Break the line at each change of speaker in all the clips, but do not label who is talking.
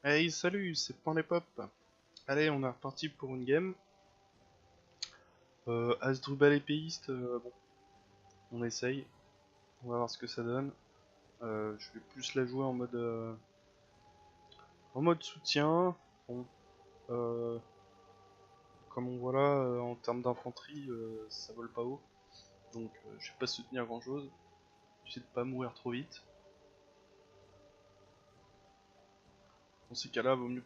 Hey, salut, c'est Point les Pop. Allez, on est reparti pour une game. Asdrubal épéiste, bon, on essaye. On va voir ce que ça donne. Je vais plus la jouer en mode soutien. Bon, euh, comme on voit là, en termes d'infanterie, ça vole pas haut. Donc, je vais pas soutenir grand chose. J'essaie de pas mourir trop vite. Dans ces cas-là, vaut mieux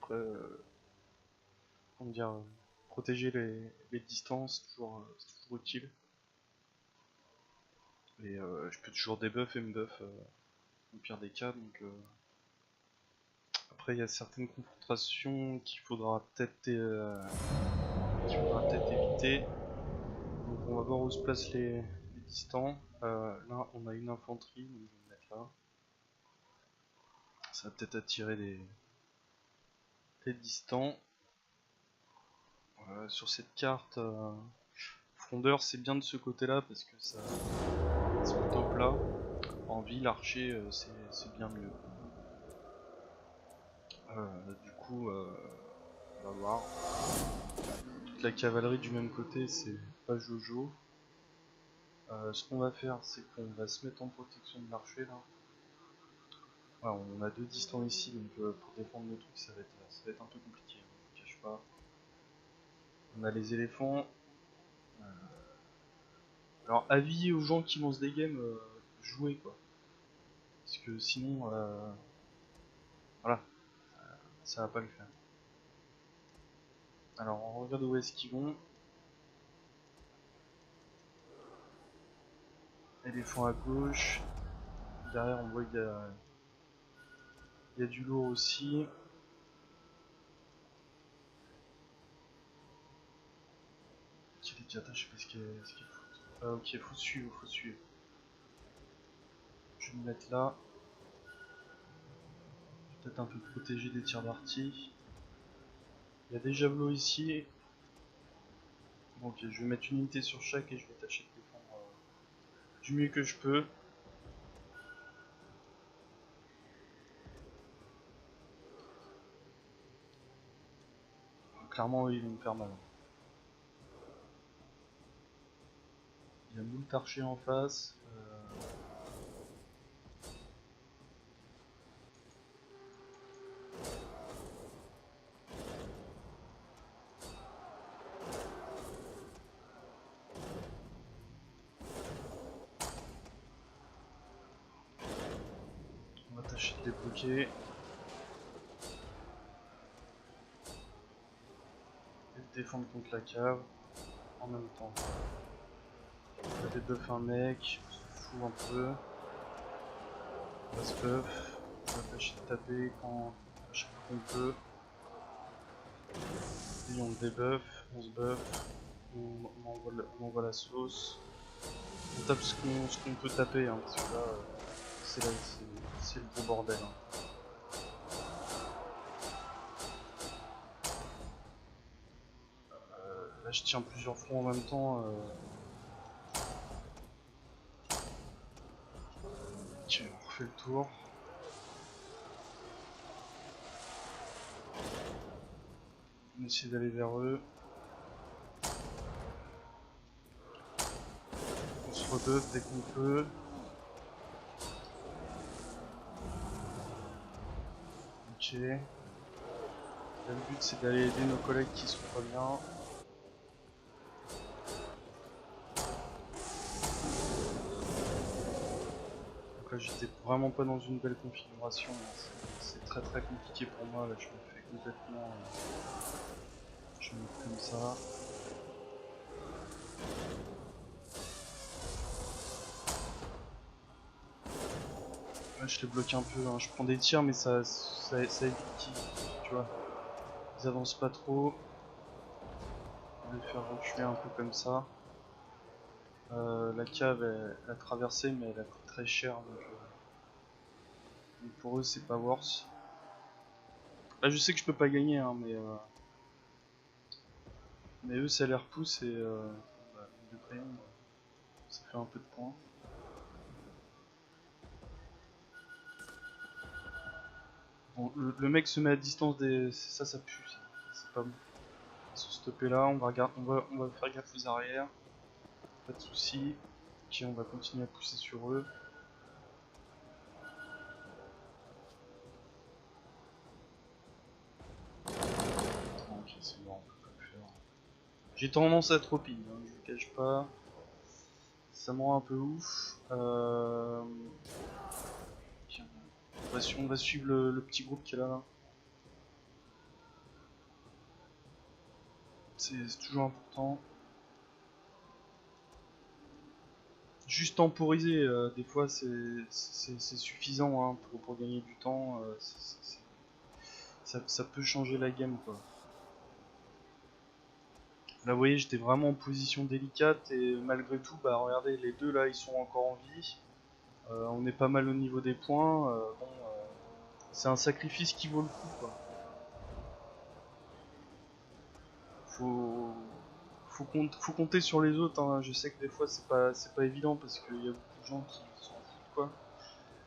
comment dire, protéger les distances, c'est toujours utile. Et je peux toujours debuff et me buff au pire des cas, donc après il y a certaines confrontations qu'il faudra peut-être éviter. Donc on va voir où se placent les distants. Là on a une infanterie, donc je vais me mettre là. Ça va peut-être attirer des distants. Sur cette carte, frondeur c'est bien de ce côté là parce que ça c'est au top là. En ville, archer c'est bien mieux. On va voir. Toute la cavalerie du même côté, c'est pas Jojo. Ce qu'on va faire, c'est qu'on va se mettre en protection de l'archer là. Voilà, on a deux distants ici, donc pour défendre le truc, ça va être un peu compliqué, hein, je vous cache pas. On a les éléphants. Alors, avis aux gens qui lancent des games, jouez quoi. Parce que sinon, voilà, ça va pas le faire. Alors, on regarde où est-ce qu'ils vont. Éléphant à gauche. Derrière, on voit qu'il y a du lourd aussi. Qui est déjà attaché, je sais pas ce qu'il faut. Ah, ok, faut suivre, faut suivre. Je vais me mettre là. Peut-être un peu protéger des tirs d'arty. Il y a des javelots ici. Bon, ok, je vais mettre une unité sur chaque et je vais tâcher de défendre du mieux que je peux. Clairement, ils vont me faire mal. Il y a moult archers en face. On va tâcher de les bloquer. Et de défendre contre la cave. En même temps. On va débuff un mec. On se fout un peu. On va se buff. On va tâcher de taper à chaque fois qu'on peut. Et on debuff, on se buff, on envoie la sauce. On tape ce qu'on peut taper, hein, parce que là, c'est le gros bordel. Hein. Là, je tiens plusieurs fronts en même temps. Ok, on refait le tour. On essaie d'aller vers eux. On se rebuff dès qu'on peut. Ok. Là, le but c'est d'aller aider nos collègues qui sont pas bien. Donc là, j'étais vraiment pas dans une belle configuration. C'est très très compliqué pour moi. Là, je me fais complètement. Je me mets comme ça. Là, je les bloque un peu, hein. Je prends des tirs mais ça évite qu'ils, tu vois, ils avancent pas trop. Je vais les faire reculer un peu comme ça. La cave elle a traversé mais elle a coûté très cher donc pour eux c'est pas worth. Là je sais que je peux pas gagner hein, mais eux ça les repousse et bah, de crayon, ça fait un peu de points. Bon, le mec se met à distance des... Ça pue, c'est pas bon. On va se stopper là, on va faire gaffe aux arrières. Pas de soucis. Ok, on va continuer à pousser sur eux. Ok, c'est bon, on peut pas le faire. J'ai tendance à trop ping, hein, je vous cache pas. Ça me rend un peu ouf. Tiens, on va suivre le petit groupe qui est là. C'est toujours important. Juste temporiser, des fois c'est suffisant hein, pour gagner du temps. Ça peut changer la game quoi. Là vous voyez j'étais vraiment en position délicate et malgré tout bah regardez les deux là ils sont encore en vie. On est pas mal au niveau des points. Bon, c'est un sacrifice qui vaut le coup quoi. Faut compter sur les autres. Hein. Je sais que des fois c'est pas évident parce qu'il y a beaucoup de gens qui s'en foutent quoi.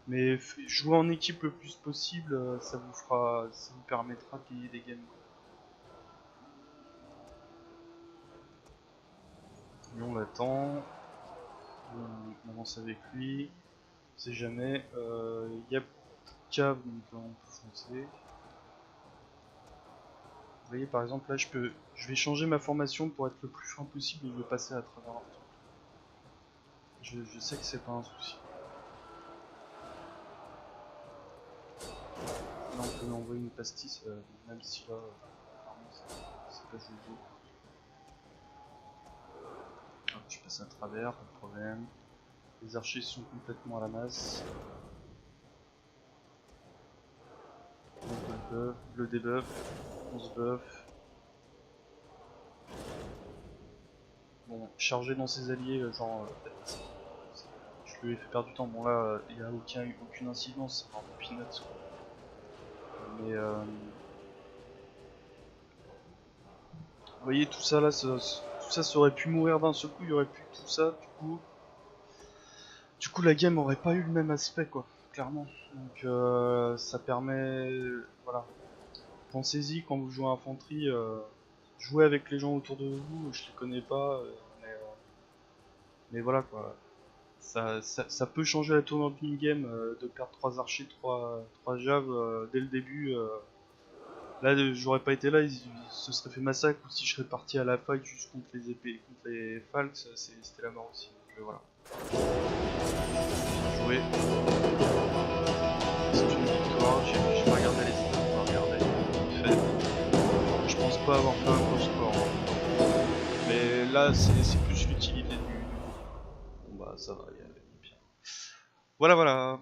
Mais jouer en équipe le plus possible, ça vous permettra de gagner des games. Et on l'attend, on avance avec lui, on sait jamais. Il y a cave donc là on peut foncer. Vous voyez par exemple là je vais changer ma formation pour être le plus fin possible et je vais passer à travers leur truc. Je sais que c'est pas un souci. Là on peut lui envoyer une pastis, même si là c'est pas joué. Je passe à travers, pas de problème. Les archers sont complètement à la masse. Le debuff, on se buff. Bon, charger dans ses alliés, genre, je lui ai fait perdre du temps. Bon là, il n'y a aucune incidence, c'est vraiment peanuts quoi. Mais vous voyez tout ça là, tout ça aurait pu mourir d'un seul coup, il y aurait plus tout ça, du coup la game aurait pas eu le même aspect quoi, clairement. Donc ça permet, voilà, pensez-y quand vous jouez à infanterie, jouez avec les gens autour de vous, je les connais pas, mais voilà quoi. Ça peut changer la tournure d'une game de perdre 3 archers, 3 javes dès le début. Là, j'aurais pas été là, il se serait fait massacre, ou si je serais parti à la faille juste contre les épées, contre les falks, c'était la mort aussi. Donc voilà. Bien joué. C'est une victoire, j'ai pas regardé les stats, on va regarder. Fait. Je pense pas avoir fait un gros score. Hein. Mais là, c'est plus l'utilité du groupe. Bon bah ça va, il y a bien. Voilà, voilà.